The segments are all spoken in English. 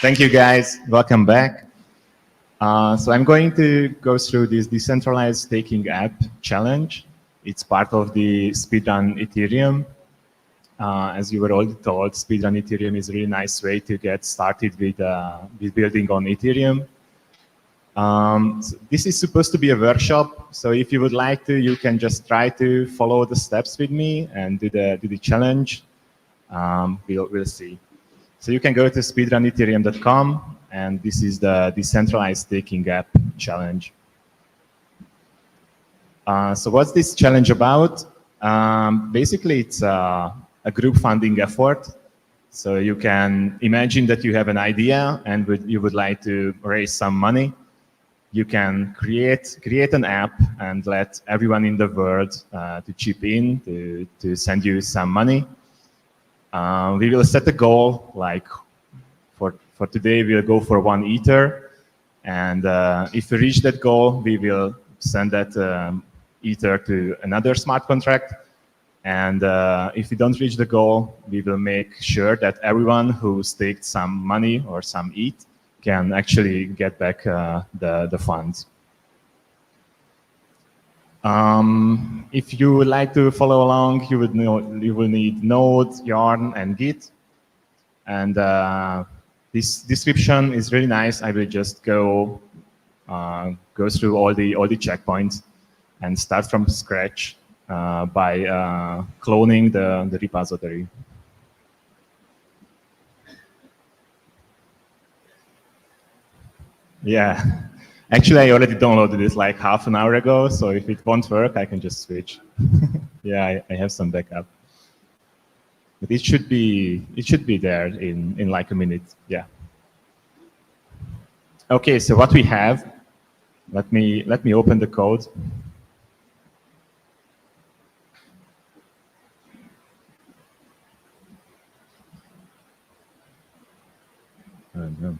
Thank you, guys. Welcome back. So I'm going to go through this decentralized staking app challenge. It's part of the Speedrun Ethereum. As you were already told, Speedrun Ethereum is a really nice way to get started with building on Ethereum. So this is supposed to be a workshop, so if you would like to, you can just try to follow the steps with me and do the challenge. We'll see. So you can go to speedrunethereum.com, and this is the decentralized staking app challenge. So what's this challenge about? Basically, it's a group funding effort. So you can imagine that you have an idea and you would like to raise some money. You can create an app and let everyone in the world to chip in to send you some money. We will set a goal, like for today we'll go for 1 Ether, and if we reach that goal, we will send that Ether to another smart contract. And if we don't reach the goal, we will make sure that everyone who staked some money or some ETH can actually get back the funds. If you would like to follow along, you will need Node, Yarn, and Git. And this description is really nice. I will just go through all the checkpoints and start from scratch by cloning the repository. Yeah, actually I already downloaded it like half an hour ago, so if it won't work, I can just switch. Yeah, I have some backup. But it should be there in like a minute. Yeah. Okay, so what we have, let me open the code. Oh, no.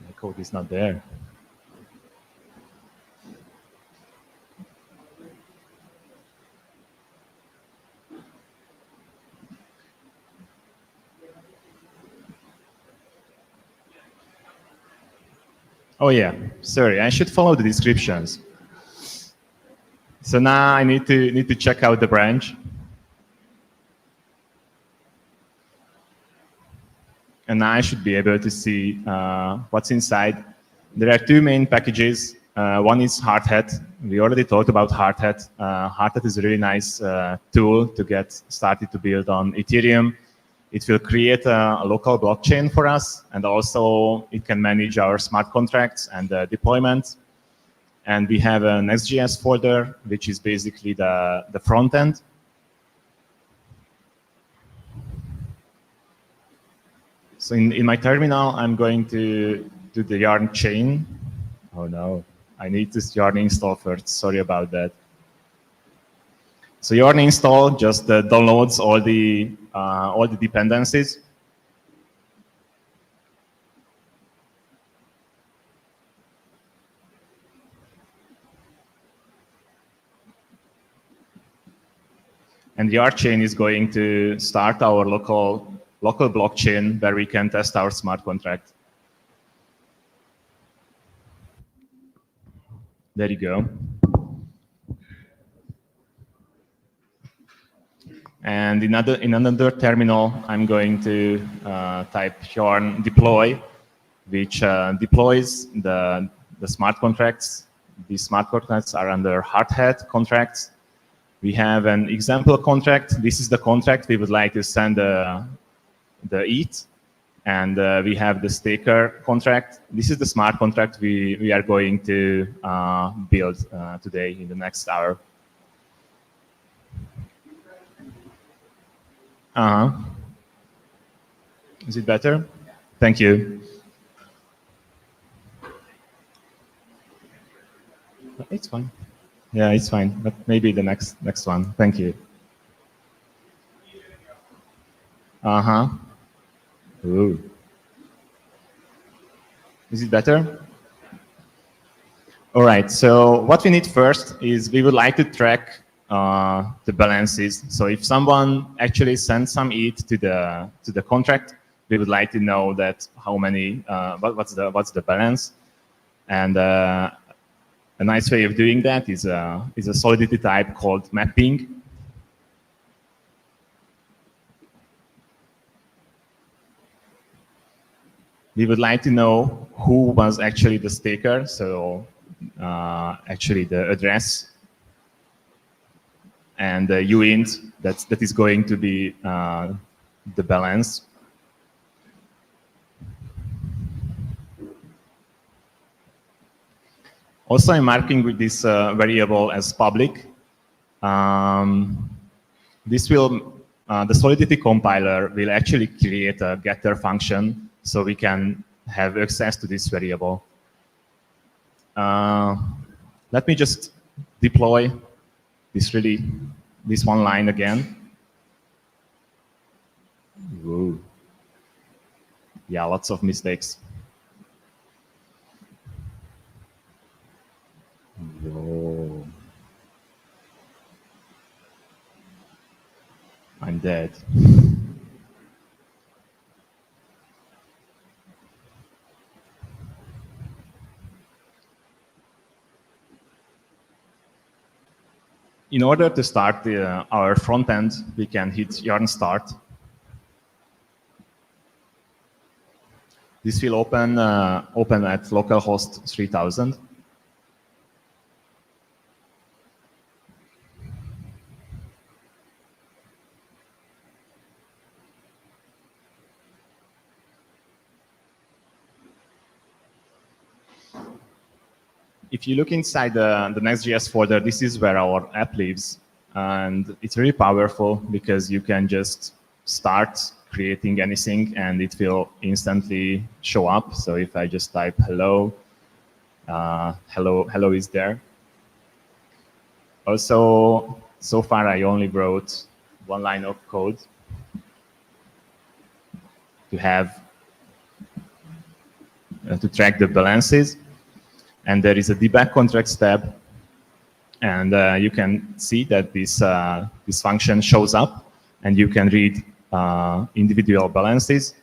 The code is not there. Oh yeah, sorry, I should follow the descriptions. So now I need to check out the branch. And now I should be able to see what's inside. There are 2 main packages. One is Hardhat. We already talked about Hardhat. Hardhat is a really nice tool to get started to build on Ethereum. It will create a local blockchain for us, and also it can manage our smart contracts and deployment. And we have an XJS folder, which is basically the front end. So in my terminal, I'm going to do the Yarn chain. Oh no, I need this Yarn install first. Sorry about that. So Yarn install just downloads all the dependencies. And the Yarn chain is going to start our local blockchain where we can test our smart contract. There you go. And in another terminal, I'm going to type Yarn deploy, which deploys the smart contracts. These smart contracts are under Hardhat contracts. We have an example contract. This is the contract we would like to send the ETH. And we have the staker contract. This is the smart contract we are going to build today in the next hour. Is it better? Thank you. It's fine. Yeah, it's fine. But maybe the next one. Thank you. Ooh. Is it better? All right, so what we need first is we would like to track the balances. So if someone actually sends some ETH to the contract, we would like to know that how many, what's the balance. And a nice way of doing that is a solidity type called mapping. We would like to know who was actually the staker, so actually the address, and the uint that is going to be the balance. Also, I'm marking with this variable as public. This will, the Solidity compiler will actually create a getter function so we can have access to this variable. Let me just deploy this one line again. Whoa. Yeah, lots of mistakes. Whoa. I'm dead. In order to start our front end, we can hit yarn start. This will open at localhost 3000. If you look inside the Next.js folder, this is where our app lives. And it's really powerful because you can just start creating anything and it will instantly show up. So if I just type hello, hello is there. Also, so far I only wrote one line of code to have to track the balances. And there is a debug contracts tab, and you can see that this function shows up, and you can read individual balances.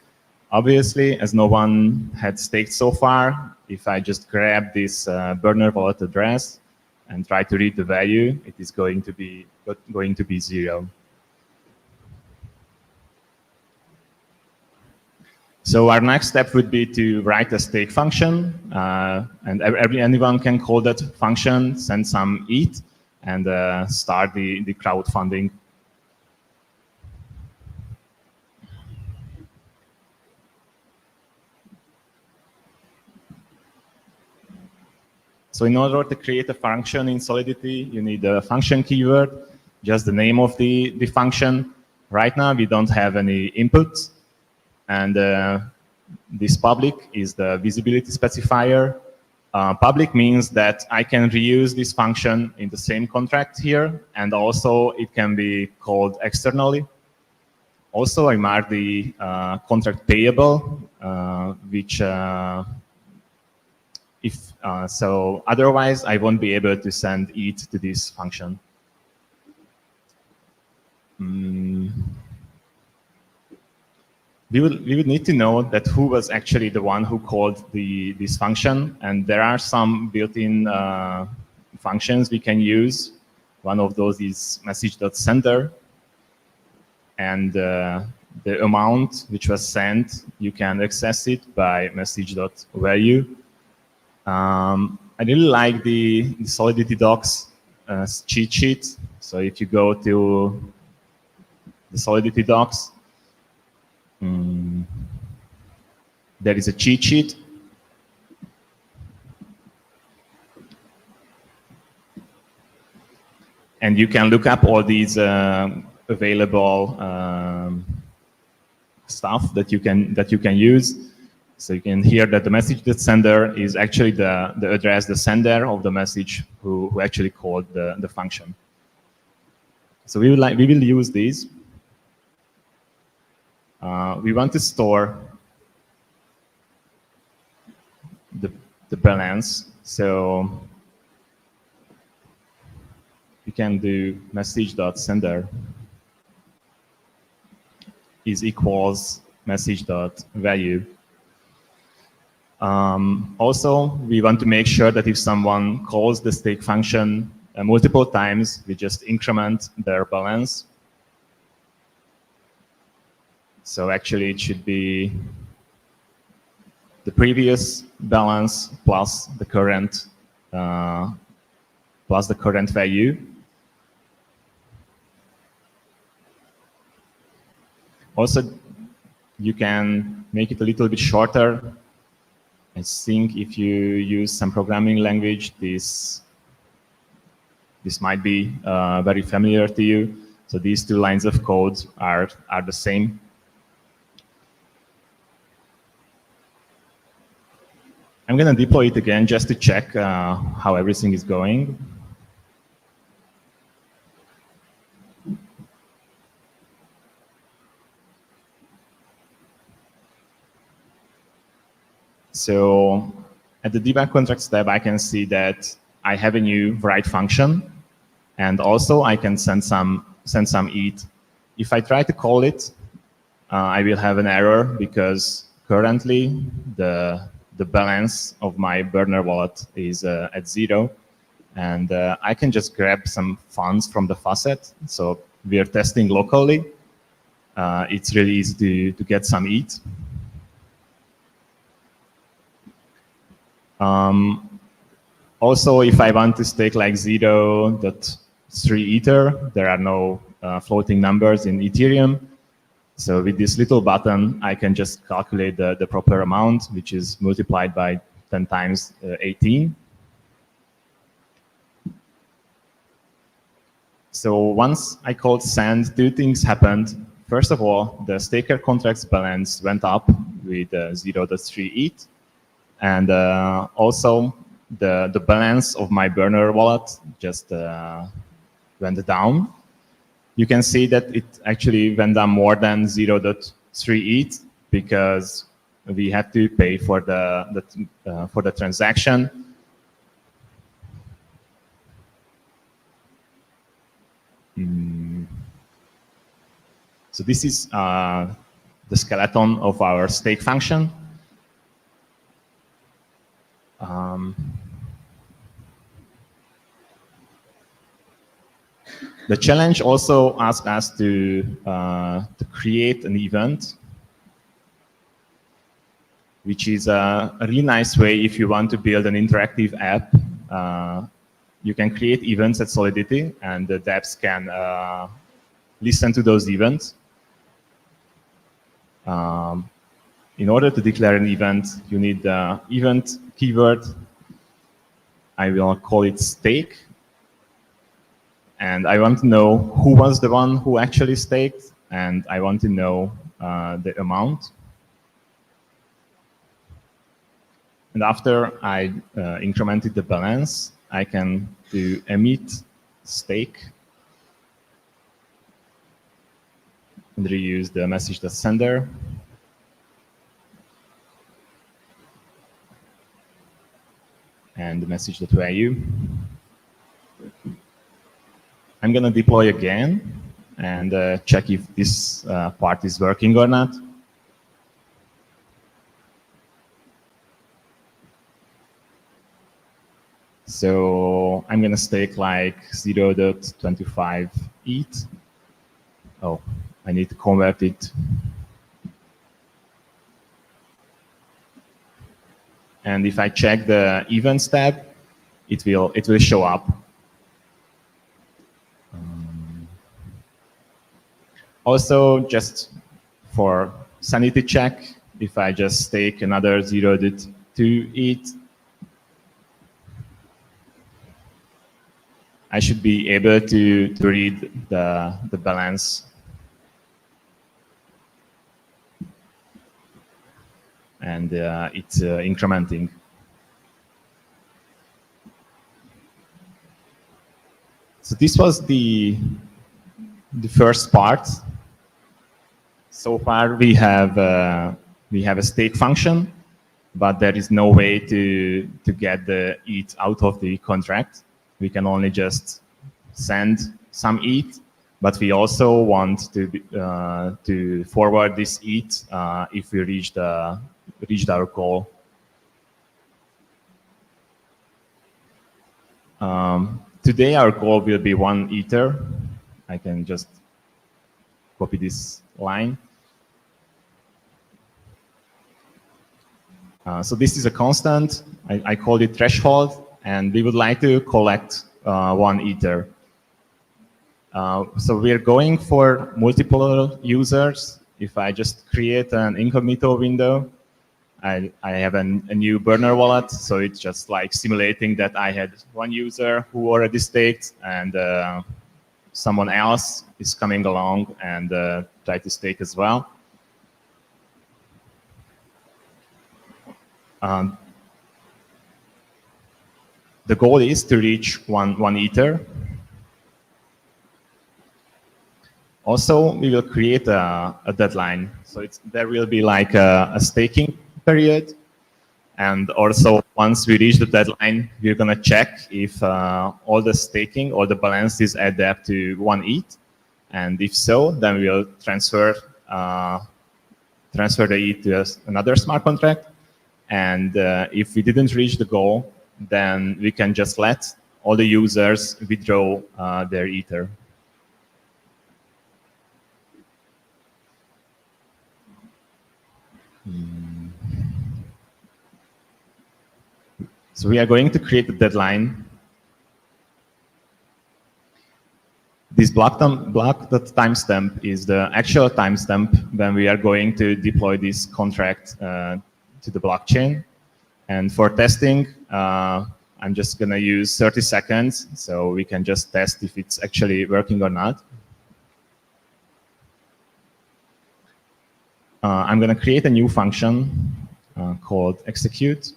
Obviously, as no one had staked so far, if I just grab this burner wallet address and try to read the value, it is going to be 0. So our next step would be to write a stake function, and anyone can call that function, send some ETH, and start the crowdfunding. So in order to create a function in Solidity, you need a function keyword, just the name of the function. Right now, we don't have any inputs. And this public is the visibility specifier. Public means that I can reuse this function in the same contract here, and also it can be called externally. Also, I mark the contract payable, which so otherwise I won't be able to send ETH to this function. We would need to know that who was actually the one who called this function, and there are some built-in functions we can use. One of those is message.sender, and the amount which was sent, you can access it by message.value. I really like the Solidity docs cheat sheet. So if you go to the Solidity docs, there is a cheat sheet. And you can look up all these available stuff that you can use. So you can hear that the message.sender is actually the address, the sender of the message who actually called the function. So we will use these. We want to store the balance. So can do message.sender is equals message.value. Also, we want to make sure that if someone calls the stake function multiple times, we just increment their balance. So actually, it should be the previous balance plus the current value. Also, you can make it a little bit shorter. I think if you use some programming language, this might be very familiar to you. So these two lines of code are the same. I'm going to deploy it again just to check how everything is going. So at the debug contracts tab, I can see that I have a new write function, and also I can send some ETH. If I try to call it, I will have an error because currently the balance of my burner wallet is at 0, and I can just grab some funds from the faucet. So we are testing locally. It's really easy to get some ETH. Also, if I want to stake like 0.3 Ether, there are no floating numbers in Ethereum. So with this little button, I can just calculate the proper amount, which is multiplied by 10 times 18. So once I called send, two things happened. First of all, the staker contract's balance went up with 0.3 ETH. And also, the balance of my burner wallet just went down. You can see that it actually went down more than 0.3 ETH because we had to pay for the transaction. So this is the skeleton of our stake function. The challenge also asks us to create an event, which is a really nice way if you want to build an interactive app. You can create events at Solidity, and the devs can listen to those events. In order to declare an event, you need the event keyword. I will call it stake. And I want to know who was the one who actually staked, and I want to know the amount. And after I incremented the balance, I can do emit stake and reuse the message.sender. And the message.value. I'm going to deploy again and check if this part is working or not. So I'm going to stake like 0.25 ETH. Oh, I need to convert it. And if I check the events tab, it will show up. Also, just for sanity check, if I just stake another 0.2 ETH, I should be able to read the balance. And it's incrementing. So this was the first part. So far we have a stake function, but there is no way to get the ETH out of the contract. We can only just send some ETH, but we also want to forward this ETH if we reached our goal. Today our goal will be 1 Ether. I can just copy this line. So this is a constant. I call it threshold, and we would like to collect 1 Ether. So we are going for multiple users. If I just create an incognito window, I have a new burner wallet, so it's just like simulating that I had 1 user who already staked, and someone else is coming along and try to stake as well. The goal is to reach one Ether. Also, we will create a deadline. So there will be like a staking period. And also, once we reach the deadline, we're going to check if all the staking, all the balances add up to 1 ETH. And if so, then we'll transfer the ETH to another smart contract. And if we didn't reach the goal, then we can just let all the users withdraw their Ether. So we are going to create a deadline. This block timestamp is the actual timestamp when we are going to deploy this contract to the blockchain. And for testing, I'm just going to use 30 seconds, so we can just test if it's actually working or not. I'm going to create a new function called execute.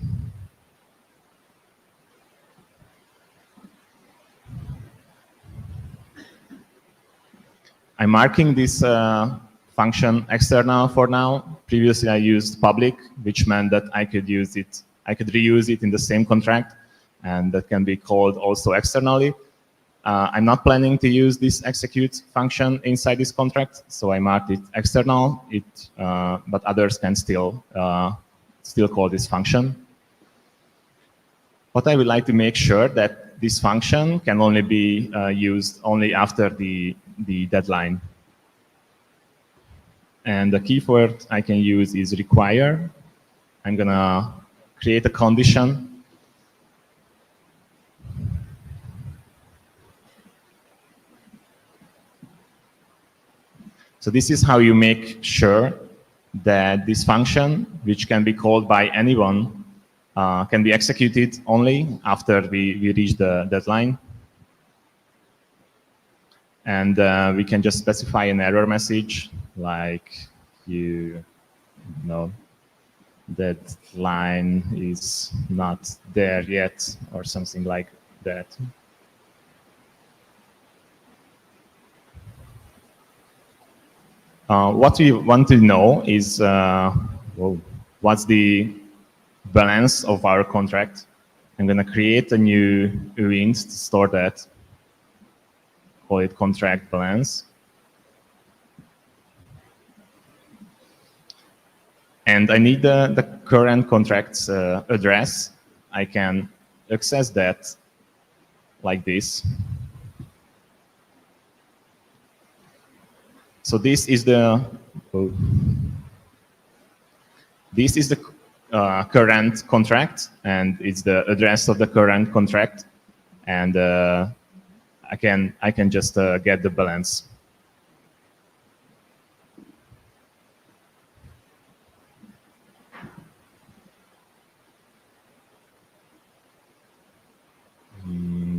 I'm marking this function external for now. Previously, I used public, which meant that I could reuse it in the same contract, and that can be called also externally. I'm not planning to use this execute function inside this contract, so I marked it external. But others can still call this function. But I would like to make sure that this function can only be used only after the deadline. And the keyword I can use is require. I'm going to create a condition. So this is how you make sure that this function, which can be called by anyone, can be executed only after we reach the deadline. And we can just specify an error message, like that line is not there yet, or something like that. What we want to know is what's the balance of our contract. I'm going to create a new event to store that. Call it contract balance. And I need the current contract's address. I can access that like this. So this is the current contract, and it's the address of the current contract, and I can just get the balance.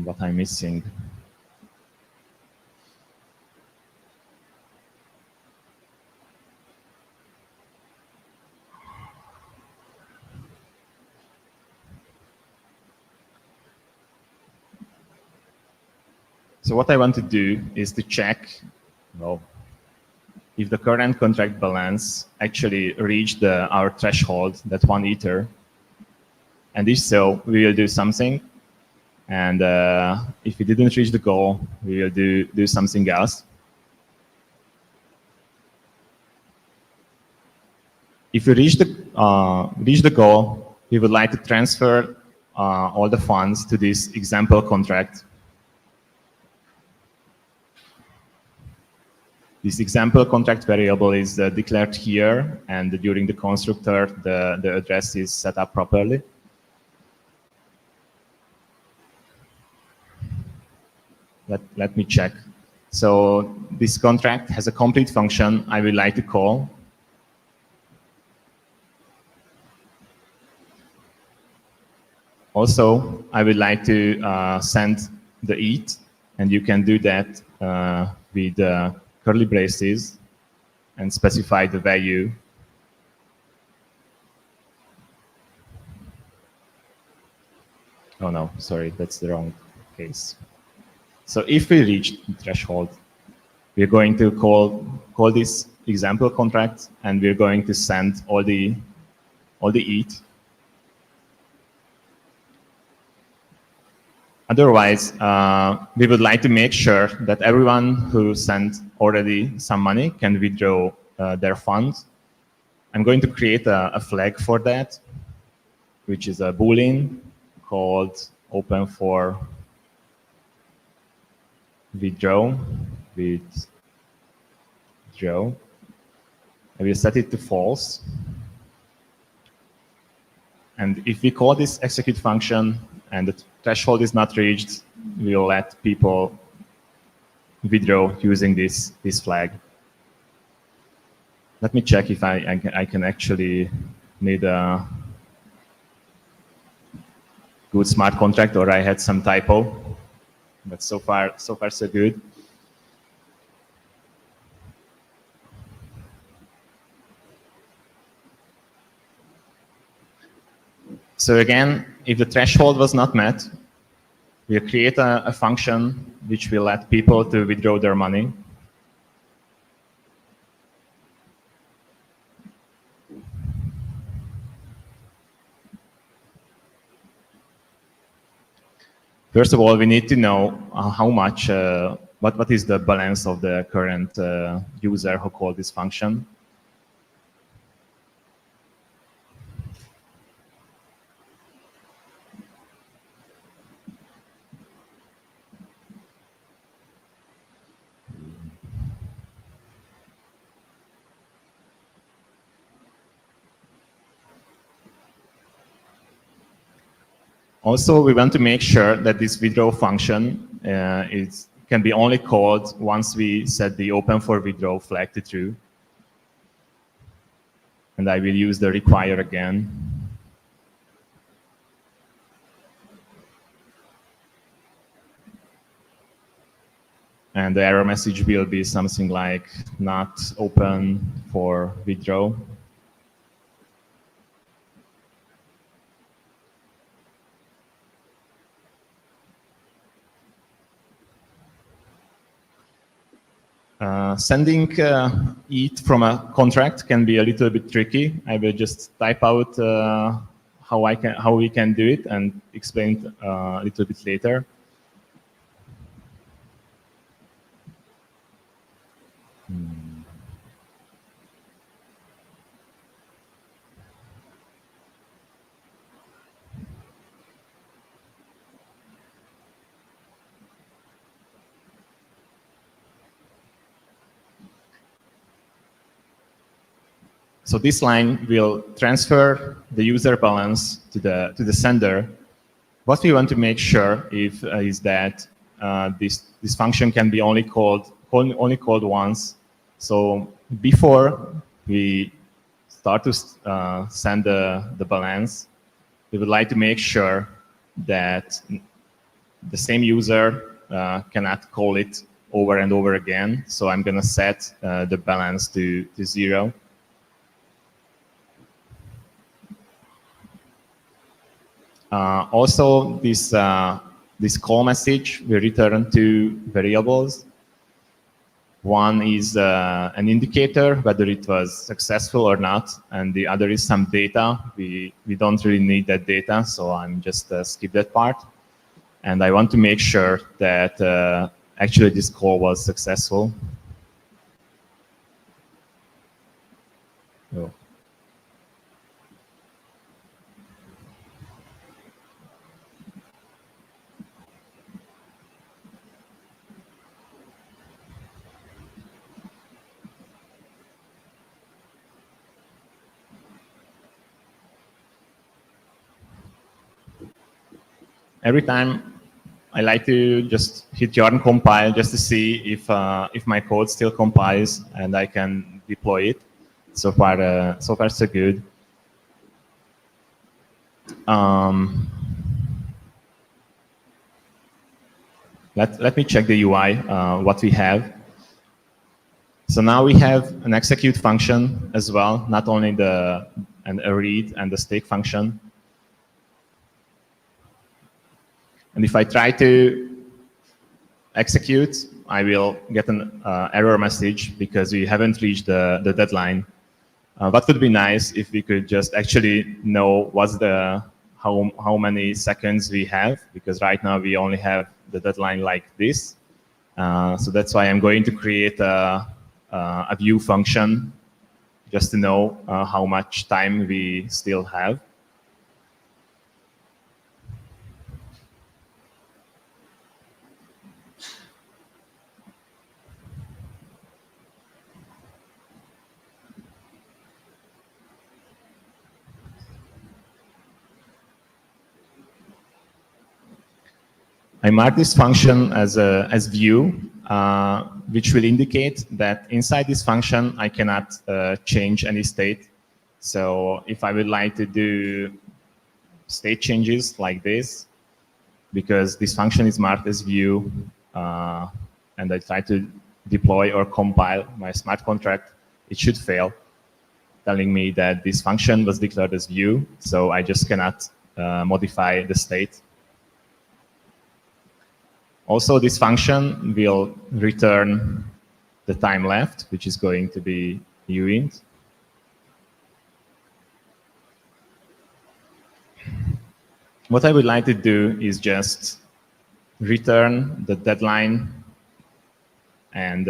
What I'm missing. So what I want to do is to check, if the current contract balance actually reached our threshold, that 1 Ether. And if so, we will do something. And if we didn't reach the goal, we will do something else. If we reach the goal, we would like to transfer all the funds to this example contract. This example contract variable is declared here, and during the constructor, the address is set up properly. Let me check. So this contract has a complete function I would like to call. Also, I would like to send the EAT, and you can do that with curly braces and specify the value. Oh no, sorry, that's the wrong case. So if we reach the threshold, we're going to call this example contract, and we're going to send all the EAT. Otherwise, we would like to make sure that everyone who sent already some money can withdraw their funds. I'm going to create a flag for that, which is a Boolean called open for withdraw. I will set it to false. And if we call this execute function and the threshold is not reached, we'll let people withdraw using this flag. Let me check if I can actually need a good smart contract, or I had some typo. But so far so good. So again, if the threshold was not met, we'll create a function which will let people to withdraw their money. First of all, we need to know how much, what is the balance of the current user who called this function. Also, we want to make sure that this withdraw function can be only called once we set the open for withdraw flag to true. And I will use the require again. And the error message will be something like not open for withdraw. Sending EAT from a contract can be a little bit tricky. I will just type out how we can do it and explain it a little bit later. So this line will transfer the user balance to the sender. What we want to make sure is that this function can be only called once. So before we start to send the balance, we would like to make sure that the same user cannot call it over and over again. So I'm going to set the balance to 0. Also, this call message will return two variables. One is an indicator whether it was successful or not, and the other is some data. We don't really need that data, so I'm just skip that part. And I want to make sure that actually this call was successful. Oh. Every time I like to just hit yarn compile just to see if my code still compiles and I can deploy it. So far so good. Let me check the UI, what we have. So now we have an execute function as well, not only a read and the stake function. And if I try to execute, I will get an error message because we haven't reached the deadline. What would be nice if we could just actually know what's how many seconds we have, because right now we only have the deadline like this. So that's why I'm going to create a view function just to know how much time we still have. I mark this function as view, which will indicate that inside this function I cannot change any state. So if I would like to do state changes like this, because this function is marked as view, and I try to deploy or compile my smart contract, it should fail, telling me that this function was declared as view, so I just cannot modify the state. Also, this function will return the time left, which is going to be uint. What I would like to do is just return the deadline and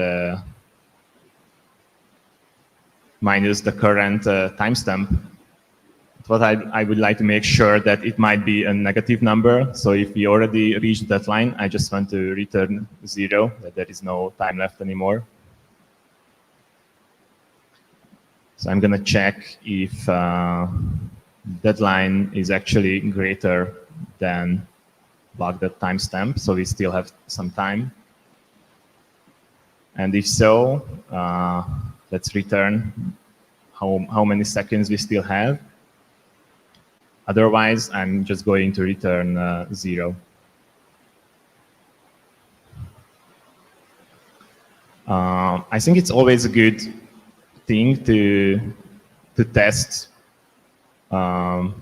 minus the current timestamp. But I would like to make sure that it might be a negative number. So if we already reached that line, I just want to return 0, that there is no time left anymore. So I'm going to check if deadline is actually greater than block that timestamp, so we still have some time. And if so, let's return how many seconds we still have. Otherwise, I'm just going to return 0. I think it's always a good thing to test. Sorry,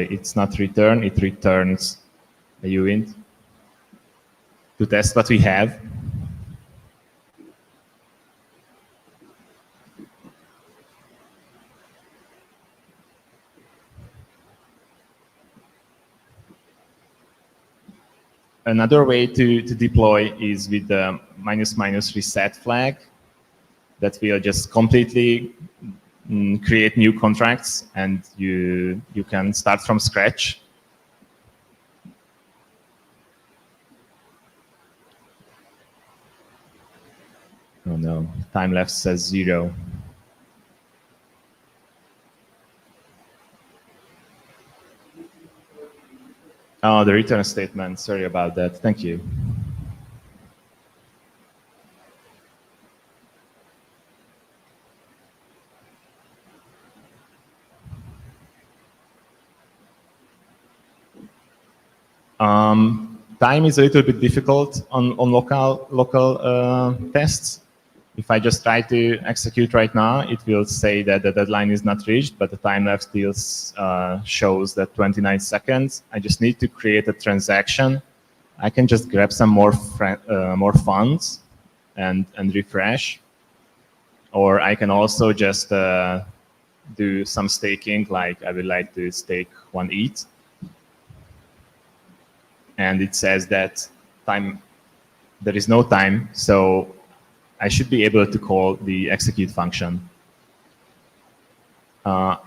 it's not return, it returns a uint. To test what we have. Another way to deploy is with the -- reset flag, that will just completely create new contracts, and you can start from scratch. Oh no, time left says 0. Oh, the return statement. Sorry about that. Thank you. Time is a little bit difficult on local tests. If I just try to execute right now, it will say that the deadline is not reached, but the time left still shows that 29 seconds. I just need to create a transaction. I can just grab some more funds and refresh. Or I can also just do some staking, like I would like to stake 1 ETH. and it says that there is no time, so I should be able to call the execute function. So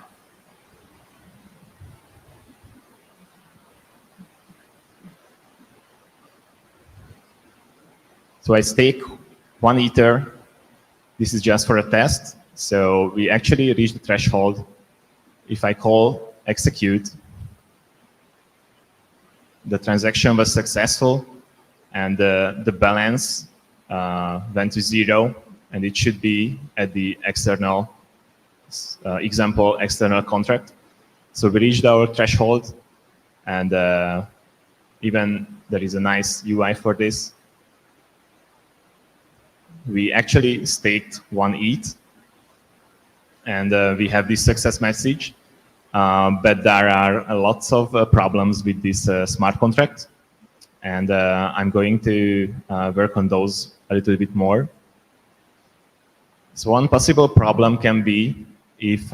I stake 1 Ether. This is just for a test. So we actually reach the threshold. If I call execute, the transaction was successful, and the balance went to 0, and it should be at the external example external contract. So we reached our threshold, and even there is a nice UI for this. We actually staked 1 ETH, and we have this success message. But there are lots of problems with this smart contract, and I'm going to work on those a little bit more. So one possible problem can be if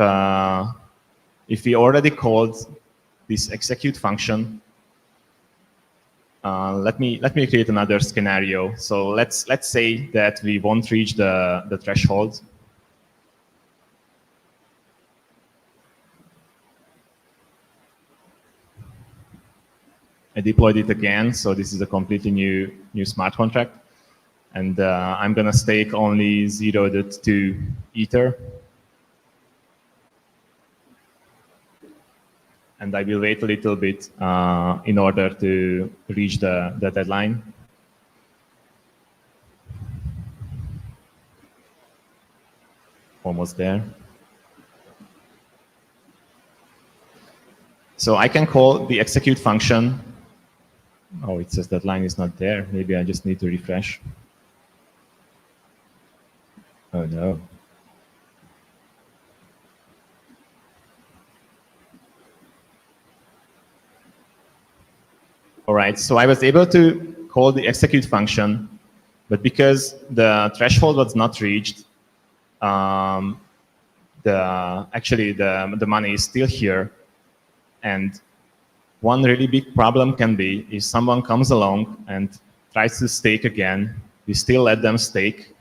we already called this execute function. Let me create another scenario. So let's say that we won't reach the threshold. I deployed it again, so this is a completely new smart contract, and I'm gonna stake only 0.2 Ether, and I will wait a little bit in order to reach the deadline. Almost there. So I can call the execute function. Oh, it says that line is not there. Maybe I just need to refresh. Oh no. All right, so I was able to call the execute function, but because the threshold was not reached, actually the money is still here. And one really big problem can be if someone comes along and tries to stake again, we still let them stake.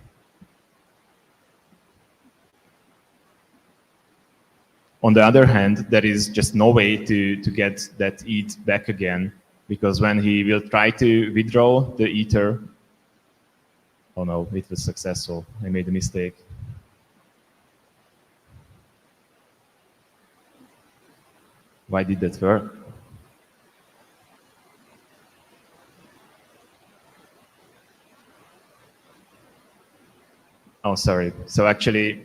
On the other hand, there is just no way to get that ETH back again, because when he will try to withdraw the Ether, oh no, it was successful. I made a mistake. Why did that work? Oh, sorry. So actually,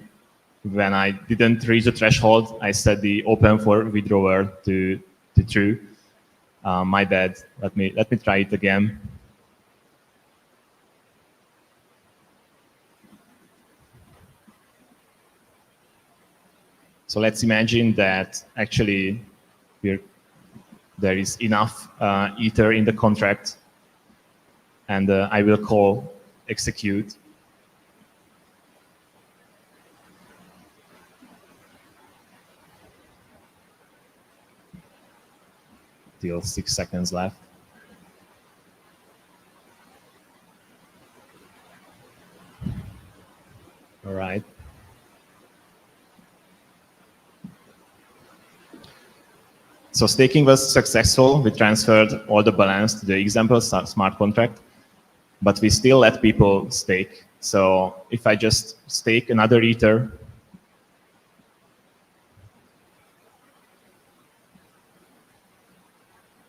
when I didn't reach the threshold, I set the open for withdrawal to true. My bad. Let me try it again. So let's imagine that actually there is enough Ether in the contract, and I will call execute. Still 6 seconds left. All right. So staking was successful. We transferred all the balance to the example smart contract, but we still let people stake. So if I just stake another Ether,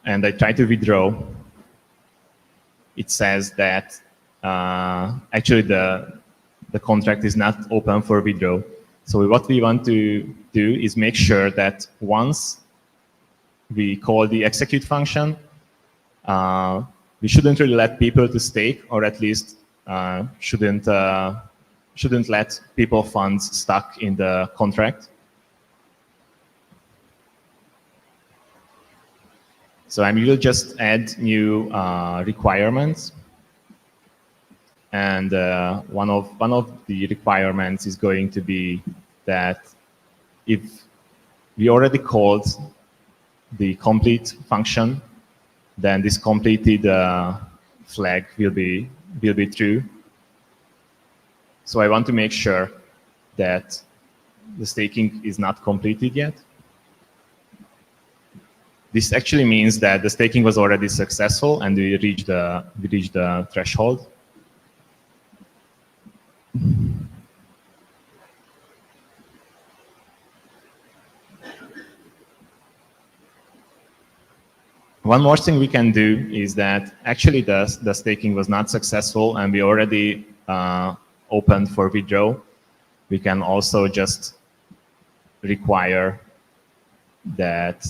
and I try to withdraw, it says that actually the contract is not open for withdrawal. So what we want to do is make sure that once we call the execute function, we shouldn't really let people to stake, or at least shouldn't let people funds stuck in the contract. So I will just add new requirements, and one of the requirements is going to be that if we already called the complete function, then this completed flag will be true. So I want to make sure that the staking is not completed yet. This actually means that the staking was already successful and we reached the threshold. One more thing we can do is that actually the staking was not successful and we already opened for withdrawal. We can also just require that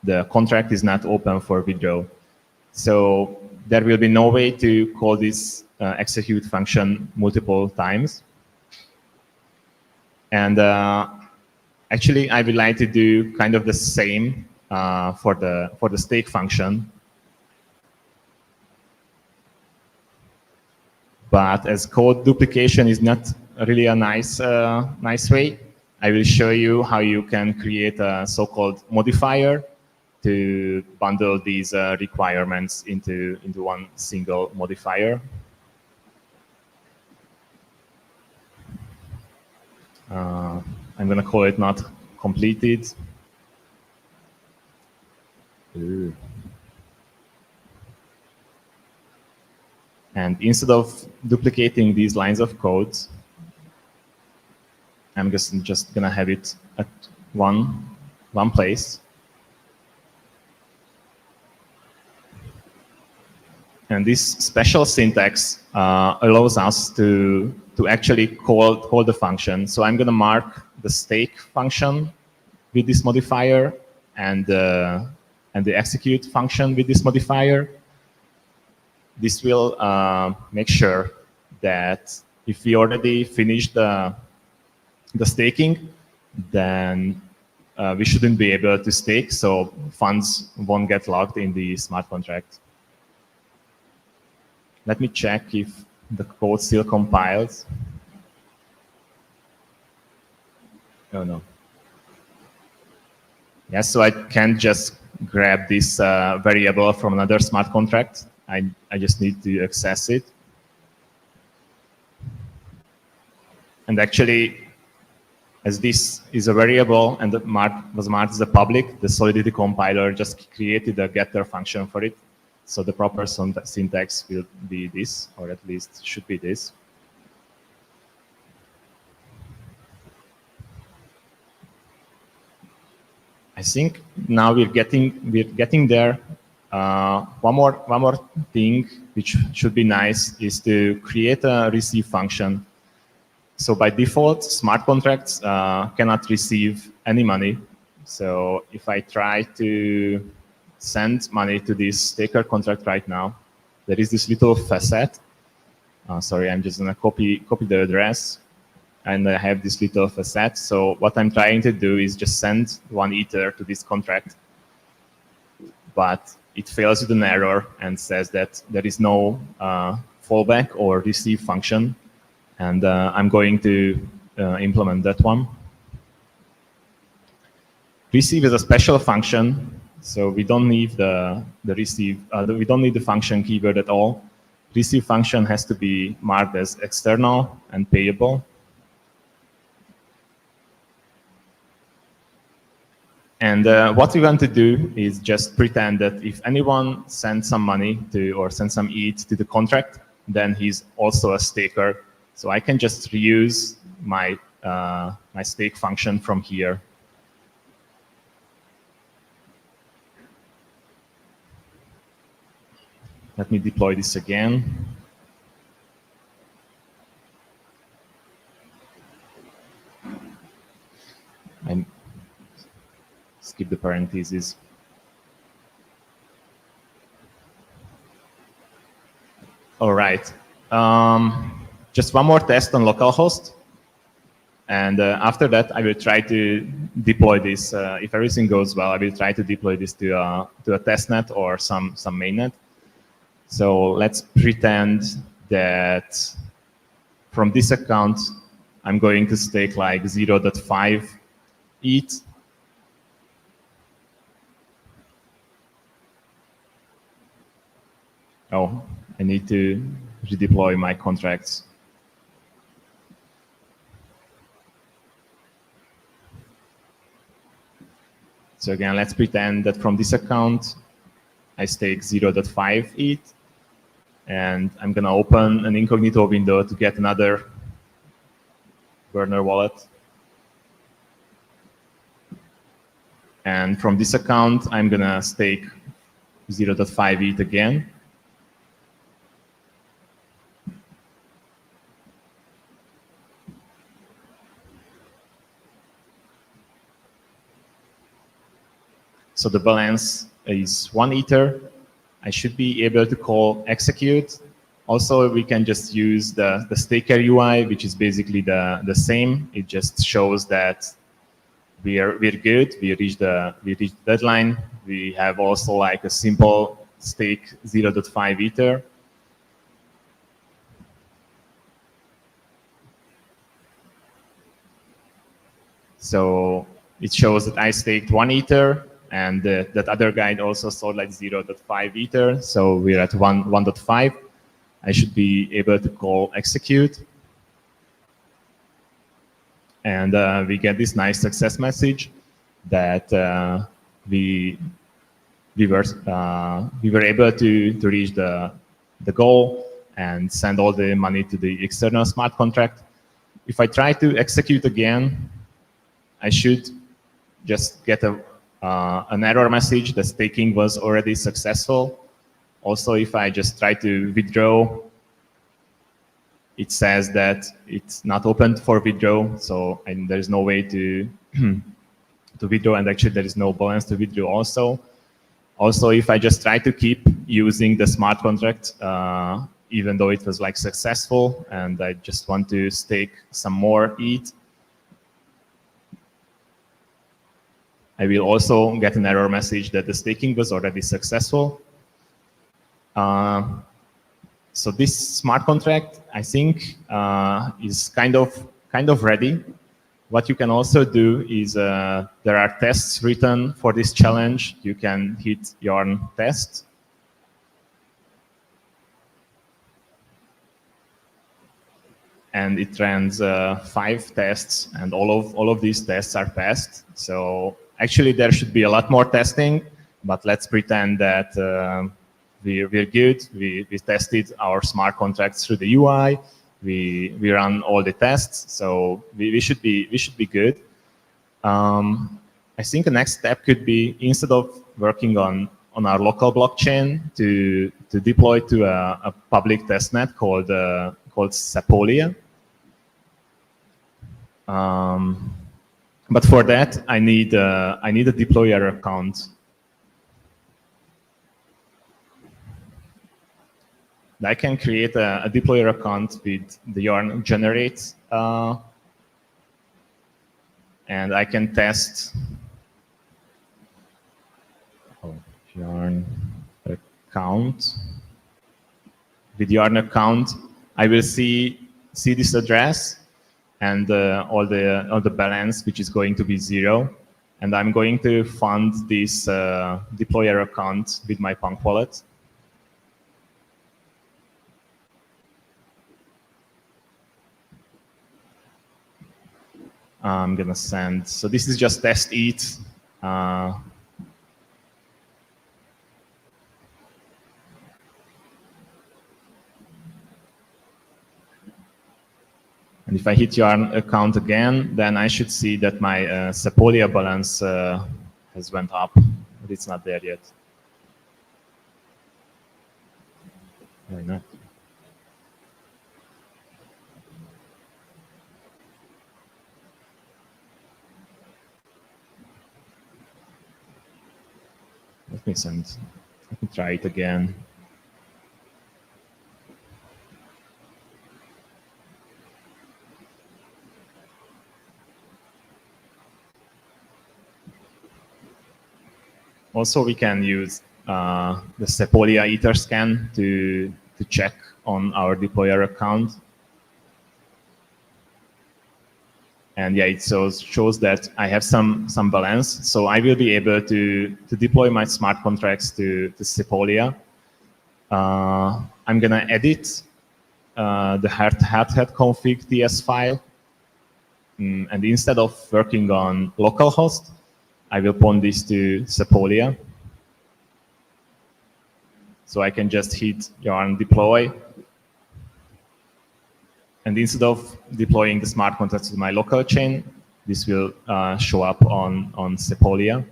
the contract is not open for withdrawal. So there will be no way to call this execute function multiple times. And actually, I would like to do kind of the same for the stake function. But as code duplication is not really a nice way, I will show you how you can create a so-called modifier to bundle these requirements into one single modifier. I'm going to call it not completed. Ooh. And instead of duplicating these lines of code, I'm just going to have it at one place. And this special syntax allows us to actually call the function. So I'm going to mark the stake function with this modifier and the execute function with this modifier. This will make sure that if we already finished the staking, then we shouldn't be able to stake, so funds won't get locked in the smart contract. Let me check if the code still compiles. Oh no. Yes, so I can't just grab this variable from another smart contract. I just need to access it. And actually, as this is a variable and was marked as a public, the Solidity compiler just created a getter function for it. So the proper syntax will be this, or at least should be this. I think now we're getting there. One more thing which should be nice is to create a receive function. So by default, smart contracts cannot receive any money. So if I try to send money to this staker contract right now, there is this little facet. Sorry, I'm just going to copy the address. And I have this little facet. So what I'm trying to do is just send 1 Ether to this contract. But it fails with an error and says that there is no fallback or receive function. And I'm going to implement that one. Receive is a special function. So we don't need the receive. We don't need the function keyword at all. Receive function has to be marked as external and payable. And what we want to do is just pretend that if anyone sends some money to or sends some ETH to the contract, then he's also a staker. So I can just reuse my my stake function from here. Let me deploy this again. And skip the parentheses. All right. Just one more test on localhost. And after that, I will try to deploy this. If everything goes well, I will try to deploy this to a testnet or some mainnet. So let's pretend that from this account, I'm going to stake like 0.5 ETH. Oh, I need to redeploy my contracts. So again, let's pretend that from this account, I stake 0.5 ETH, and I'm going to open an incognito window to get another burner wallet. And from this account, I'm going to stake 0.5 ETH again. So the balance is 1 Ether. I should be able to call execute. Also, we can just use the staker UI, which is basically the same. It just shows that we're good. We reached the deadline. We have also like a simple stake 0.5 Ether. So it shows that I staked 1 Ether, and that other guy also sold like 0.5 Ether. So we're at 1.5. I should be able to call execute. And we get this nice success message that we were able to reach the goal and send all the money to the external smart contract. If I try to execute again, I should just get an error message. The staking was already successful. Also, if I just try to withdraw, it says that it's not open for withdrawal, so there's no way to to withdraw, and actually there is no balance to withdraw also. Also, if I just try to keep using the smart contract, even though it was like successful, and I just want to stake some more ETH, I will also get an error message that the staking was already successful. So this smart contract, I think, is kind of ready. What you can also do is there are tests written for this challenge. You can hit yarn test. And it runs 5 tests, and all of these tests are passed. So actually, there should be a lot more testing, but let's pretend that we're good. We tested our smart contracts through the UI. We run all the tests, so we should be good. I think the next step could be, instead of working on our local blockchain, to deploy to a public testnet called Sepolia. But for that, I need a deployer account. I can create a deployer account with the yarn generate, and I can test yarn account. With yarn account, I will see this address and all the balance, which is going to be 0. And I'm going to fund this deployer account with my Punk wallet. I'm going to send, so this is just test ETH. And if I hit yarn account again, then I should see that my Sepolia balance has went up, but it's not there yet. Why not? Let me try it again. Also, we can use the Sepolia Etherscan to check on our deployer account. And yeah, it shows that I have some balance. So I will be able to deploy my smart contracts to Sepolia. I'm gonna edit the hardhat config TS file, and instead of working on localhost, I will point this to Sepolia. So I can just hit yarn deploy, and instead of deploying the smart contracts to my local chain, this will show up on Sepolia.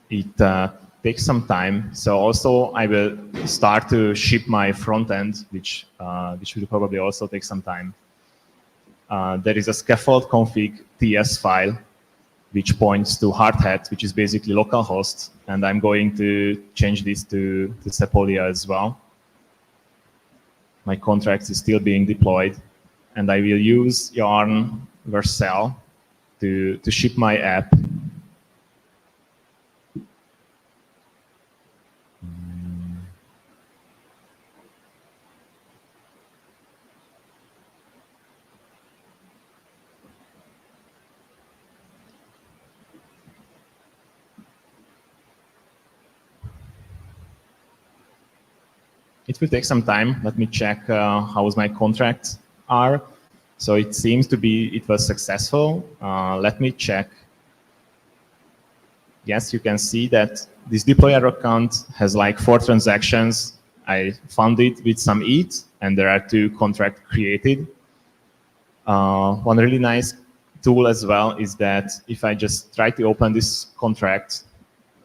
It takes some time. So also I will start to ship my front end, which will probably also take some time. There is a scaffold config TS file, which points to hardhat, which is basically localhost, and I'm going to change this to Sepolia as well. My contract is still being deployed, and I will use yarn Vercel to ship my app. It will take some time. Let me check how my contracts are. So it seems to be, it was successful. Let me check. Yes, you can see that this deployer account has like 4 transactions. I found it with some ETH, and there are 2 contracts created. One really nice tool as well is that if I just try to open this contract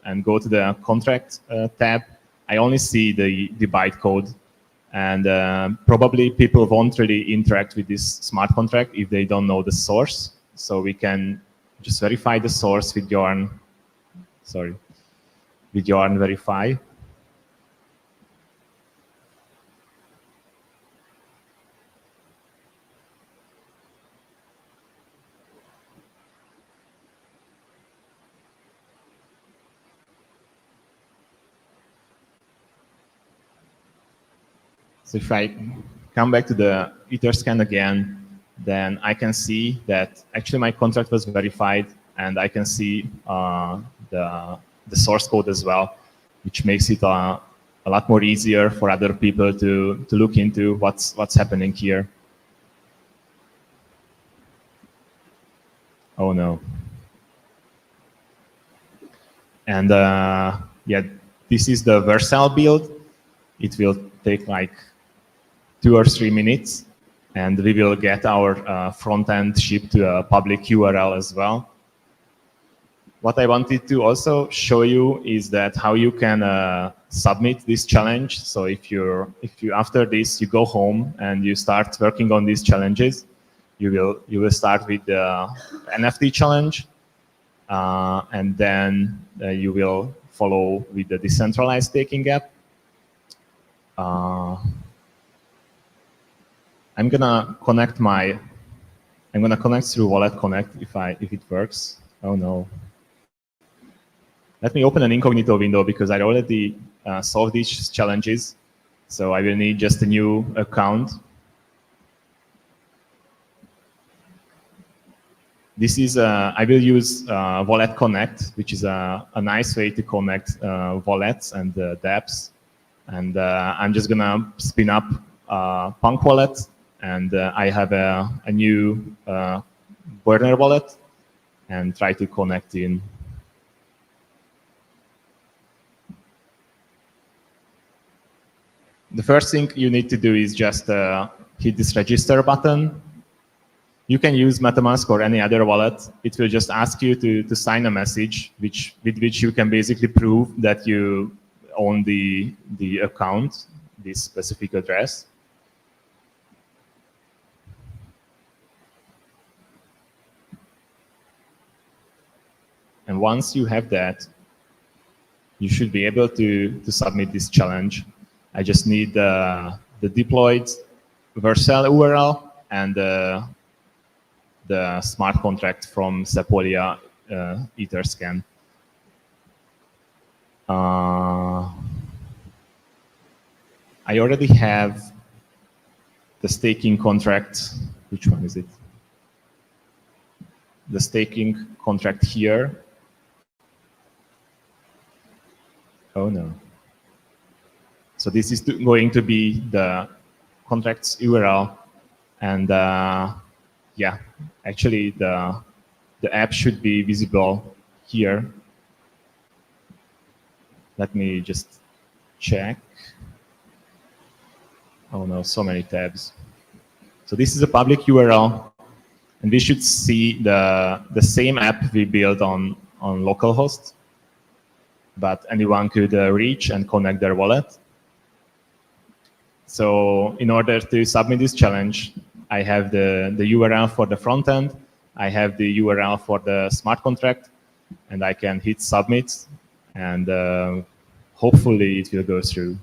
and go to the contract tab, I only see the bytecode, and probably people won't really interact with this smart contract if they don't know the source. So we can just verify the source with yarn, with yarn verify. So if I come back to the Etherscan again, then I can see that actually my contract was verified, and I can see the source code as well, which makes it a lot more easier for other people to look into what's happening here. Oh no. And yeah, this is the Vercel build. It will take like 2 or 3 minutes, and we will get our front end shipped to a public URL as well. What I wanted to also show you is that how you can submit this challenge. So if you after this you go home and you start working on these challenges, you will start with the NFT challenge, and then you will follow with the decentralized staking app. I'm gonna connect through Wallet Connect if it works. Oh no. Let me open an incognito window because I already solved these challenges. So I will need just a new account. This is, I will use Wallet Connect, which is a nice way to connect wallets and dApps. And I'm just gonna spin up Punk wallet, and I have a new burner wallet, and try to connect in. The first thing you need to do is just hit this register button. You can use MetaMask or any other wallet. It will just ask you to sign a message, with which you can basically prove that you own the account, this specific address. And once you have that, you should be able to submit this challenge. I just need the deployed Vercel URL and the smart contract from Sepolia Etherscan. I already have the staking contract which one is it? The staking contract here. Oh no. So this is going to be the contract's URL, and yeah, actually the app should be visible here. Let me just check. Oh no, so many tabs. So this is a public URL, and we should see the same app we built on localhost, but anyone could reach and connect their wallet. So in order to submit this challenge, I have the URL for the front end, I have the URL for the smart contract, and I can hit submit, and hopefully it will go through.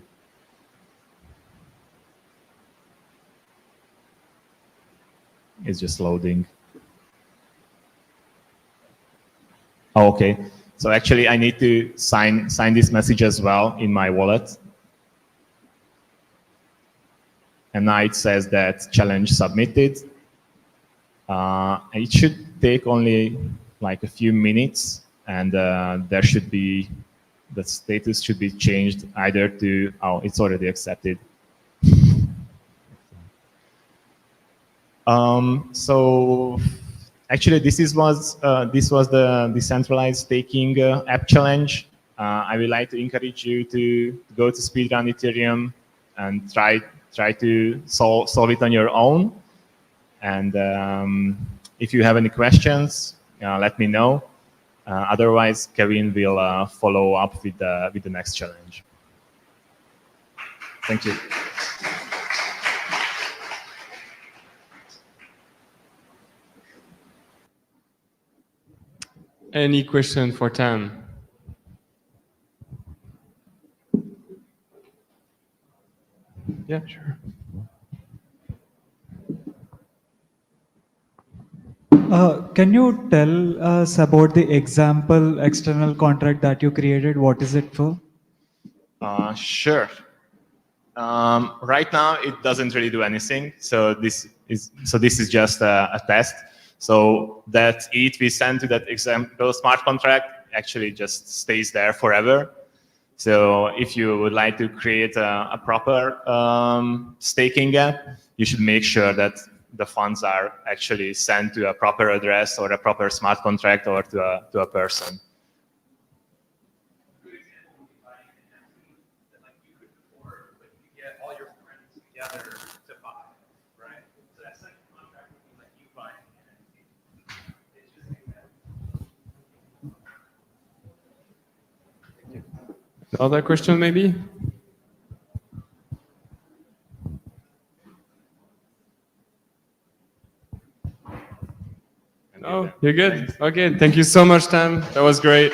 It's just loading. Oh, okay. So actually I need to sign this message as well in my wallet. And now it says that challenge submitted. It should take only like a few minutes, and there should be, the status should be changed either to, oh, it's already accepted. So actually this was the Decentralize staking app challenge. I would like to encourage you to go to Speedrun Ethereum and try to solve it on your own. And if you have any questions, let me know. Otherwise, Kevin will follow up with the next challenge. Thank you. Any question for Tam? Yeah, sure. Can you tell us about the example external contract that you created? What is it for? Sure. Right now, it doesn't really do anything. So this is just a test. So that ETH we send to that example smart contract actually just stays there forever. So if you would like to create a proper staking app, you should make sure that the funds are actually sent to a proper address or a proper smart contract or to a person. Other question maybe? Oh, you're good. Okay, thank you so much, Tam. That was great.